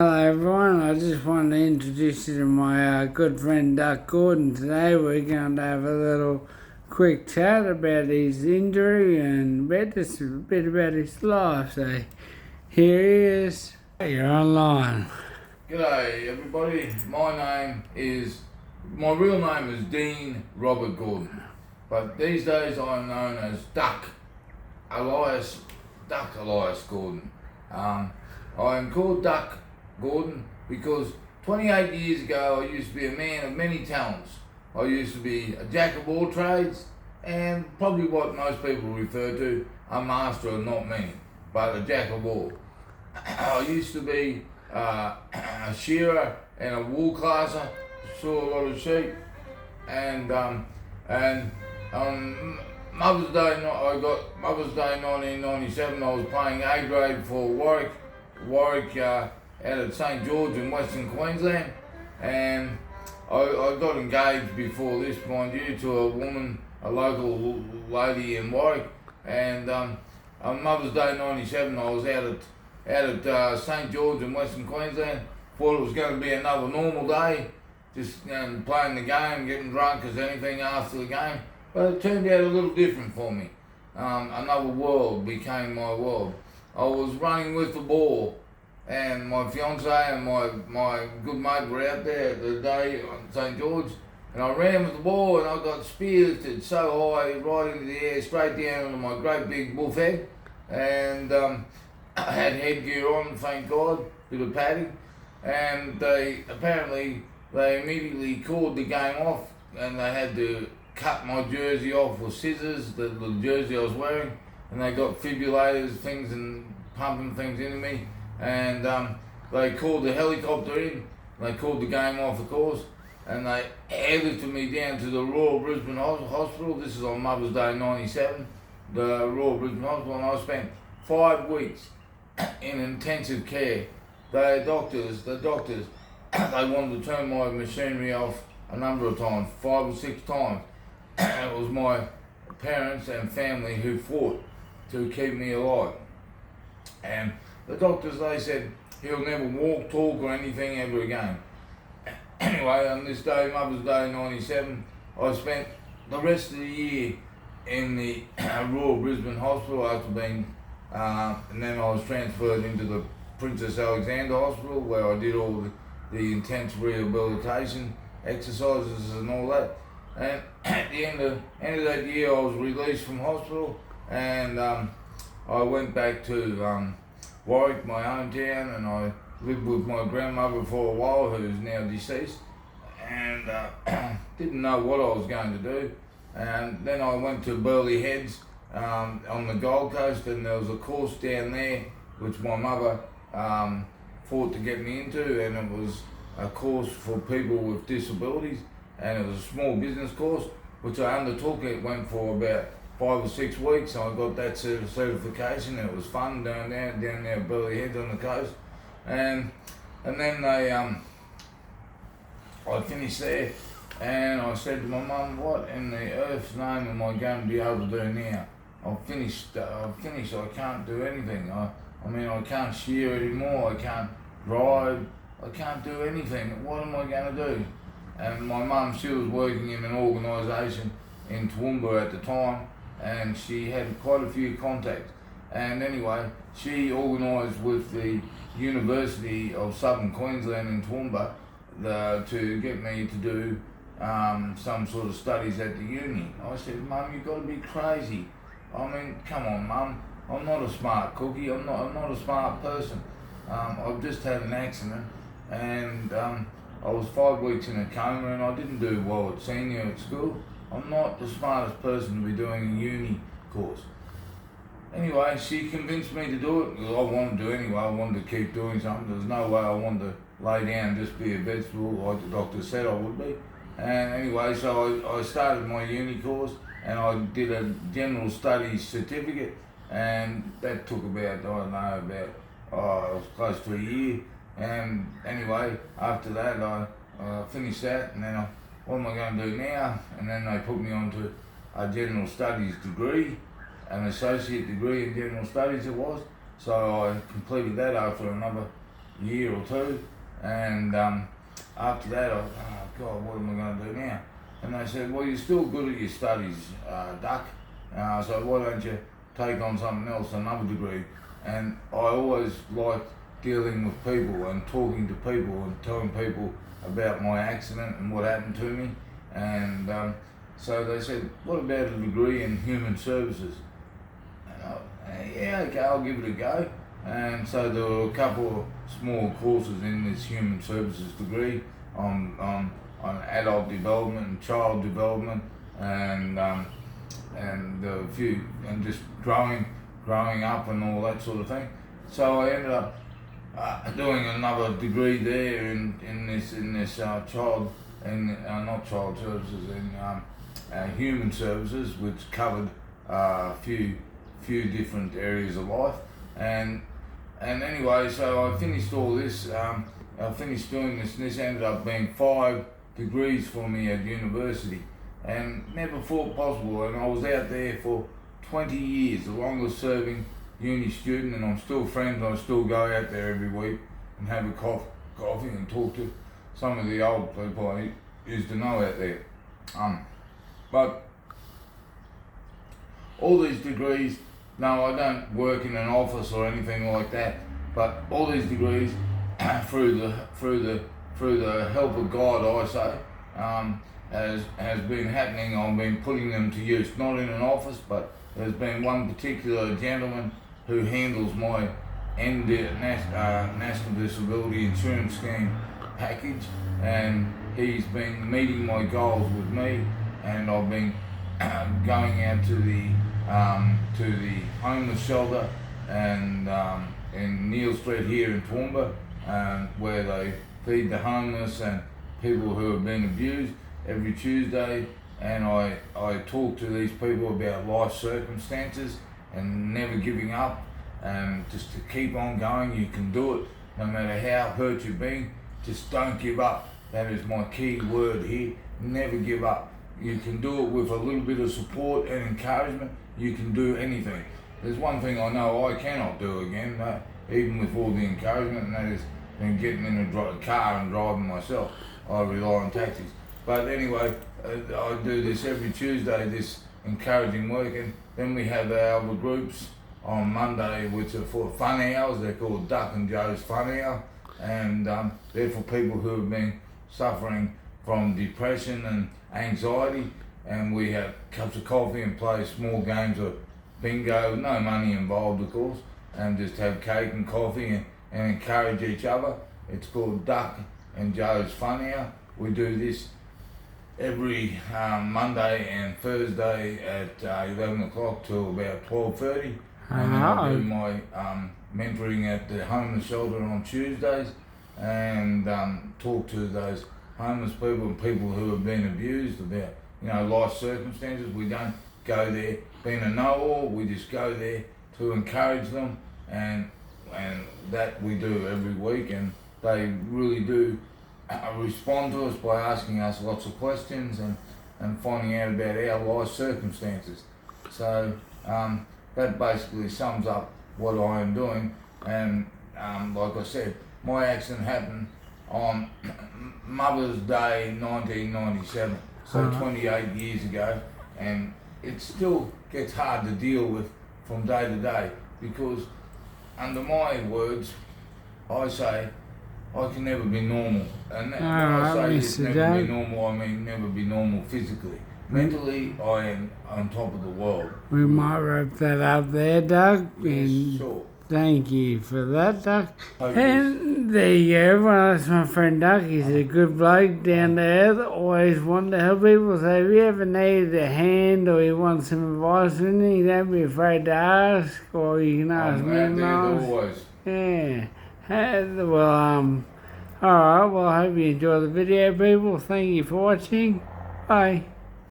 Hello everyone, I just wanted to introduce you to my good friend Duck Gordon. Today we're going to have a little quick chat about his injury and just a bit about his life. So here he is. You're online. G'day everybody, my real name is Dean Robert Gordon, but these days I'm known as Duck Elias Gordon. I am called Duck Gordon because 28 years ago I used to be a man of many talents. I used to be a jack of all trades and probably what most people refer to a master of not many, but a jack of all. I used to be a shearer and a wool classer, saw a lot of sheep, and Mother's Day, I got Mother's Day 1997. I was playing A grade for Warwick out at St George in Western Queensland, and I got engaged before this, mind you, to a woman, a local lady in Warwick, and on Mother's Day 97 I was out at St George in Western Queensland. Thought it was going to be another normal day, just playing the game, getting drunk as anything after the game. But it turned out a little different for me. Another world became my world. I was running with the ball, and my fiance and my good mate were out there the day on St George, and I ran with the ball and I got spirited so high, right into the air, straight down into my great big buff head, and I had headgear on, thank God, bit of padding, and they immediately called the game off, and they had to cut my jersey off with scissors, the jersey I was wearing, and they got fibrillators, things, and pumping things into me, and they called the helicopter in, they called the game off, of course, and they airlifted me down to the Royal Brisbane Hospital. This is on Mother's Day 97, the Royal Brisbane Hospital, and I spent 5 weeks in intensive care. The doctors, they wanted to turn my machinery off a number of times, 5 or 6 times. It was my parents and family who fought to keep me alive. And the doctors, they said, he'll never walk, talk or anything ever again. Anyway, on this day, Mother's Day 97, I spent the rest of the year in the Royal Brisbane Hospital after being and then I was transferred into the Princess Alexandra Hospital, where I did all the intense rehabilitation exercises and all that. And at the end of that year, I was released from hospital, and I went back to Warwick, my hometown, and I lived with my grandmother for a while, who's now deceased, and didn't know what I was going to do. And then I went to Burleigh Heads on the Gold Coast, and there was a course down there which my mother fought to get me into, and it was a course for people with disabilities, and it was a small business course which I undertook. It went for about 5 or 6 weeks, and I got that certification, and it was fun down there at Burleigh Heads on the coast, and then I finished there, and I said to my mum, what in the earth's name am I going to be able to do now? I've finished, I can't do anything. I can't shear anymore, I can't drive, I can't do anything. What am I going to do? And my mum, she was working in an organisation in Toowoomba at the time, and she had quite a few contacts. And anyway, she organised with the University of Southern Queensland in Toowoomba to get me to do some sort of studies at the uni. I said, Mum, you've got to be crazy. I mean, come on, Mum. I'm not a smart cookie. I'm not a smart person. I've just had an accident, and I was 5 weeks in a coma, and I didn't do well at senior at school. I'm not the smartest person to be doing a uni course. Anyway, she convinced me to do it. I wanted to anyway. I wanted to keep doing something. There's no way I wanted to lay down and just be a vegetable like the doctor said I would be. And anyway, so I started my uni course, and I did a general studies certificate, and that took about, it was close to a year. And anyway, after that, I finished that, and then what am I going to do now? And then they put me onto a general studies degree, an associate degree in general studies it was. So I completed that after another year or two, and after that, oh God, what am I going to do now? And they said, well, you're still good at your studies, Duck. So why don't you take on something else, another degree? And I always liked dealing with people and talking to people and telling people about my accident and what happened to me. And so they said, what about a degree in human services? And yeah, okay, I'll give it a go. And so there were a couple of small courses in this human services degree on adult development and child development, and a few, and just growing up and all that sort of thing. So I ended up doing another degree there in this child, not child services, in human services, which covered a few different areas of life. And anyway, so I finished all this. I finished doing this, and this ended up being 5 degrees for me at university, and never thought possible. And I was out there for 20 years, the longest serving uni student, and I'm still friends. I still go out there every week and have a coffee and talk to some of the old people I used to know out there. But all these degrees, no, I don't work in an office or anything like that, but all these degrees through the help of God, I say, has been happening. I've been putting them to use, not in an office, but there's been one particular gentleman who handles my National Disability Insurance Scheme package, and he's been meeting my goals with me, and I've been going out to the homeless shelter and in Neil Street here in Toowoomba, where they feed the homeless and people who have been abused every Tuesday. And I talk to these people about life circumstances and never giving up, and just to keep on going. You can do it no matter how hurt you've been. Just don't give up. That is my key word here. Never give up. You can do it with a little bit of support and encouragement. You can do anything. There's one thing I know I cannot do again, even with all the encouragement, and that is getting in a car and driving myself. I rely on taxis. But anyway, I do this every Tuesday, this encouraging work, and then we have our other groups on Monday, which are for fun hours. They're called Duck and Joe's Fun Hour, and they're for people who have been suffering from depression and anxiety. And we have cups of coffee and play small games of bingo, no money involved, of course, and just have cake and coffee and encourage each other. It's called Duck and Joe's Fun Hour. We do this every Monday and Thursday at 11 o'clock till about 12:30. And then I do my mentoring at the homeless shelter on Tuesdays, and talk to those homeless people and people who have been abused about, life circumstances. We don't go there being a know-all. We just go there to encourage them, and that we do every week. And they really do respond to us by asking us lots of questions and finding out about our life circumstances. So that basically sums up what I am doing. And like I said, my accident happened on Mother's Day 1997, so 28 years ago, and it still gets hard to deal with from day to day, because under my words, I say I can never be normal. And when I say this, never be normal, I mean never be normal physically. Mentally, I am on top of the world. We might wrap that up there, Doug. Yes, sure. Thank you for that, Doug. And there you go. Well, that's my friend Doug. He's a good bloke, down there, always wanting to help people. So if you ever need a hand or you want some advice or anything, don't be afraid to ask, or you can ask me, Miles. Always. Yeah. Well, alright, well, I hope you enjoy the video, people. Thank you for watching. Bye.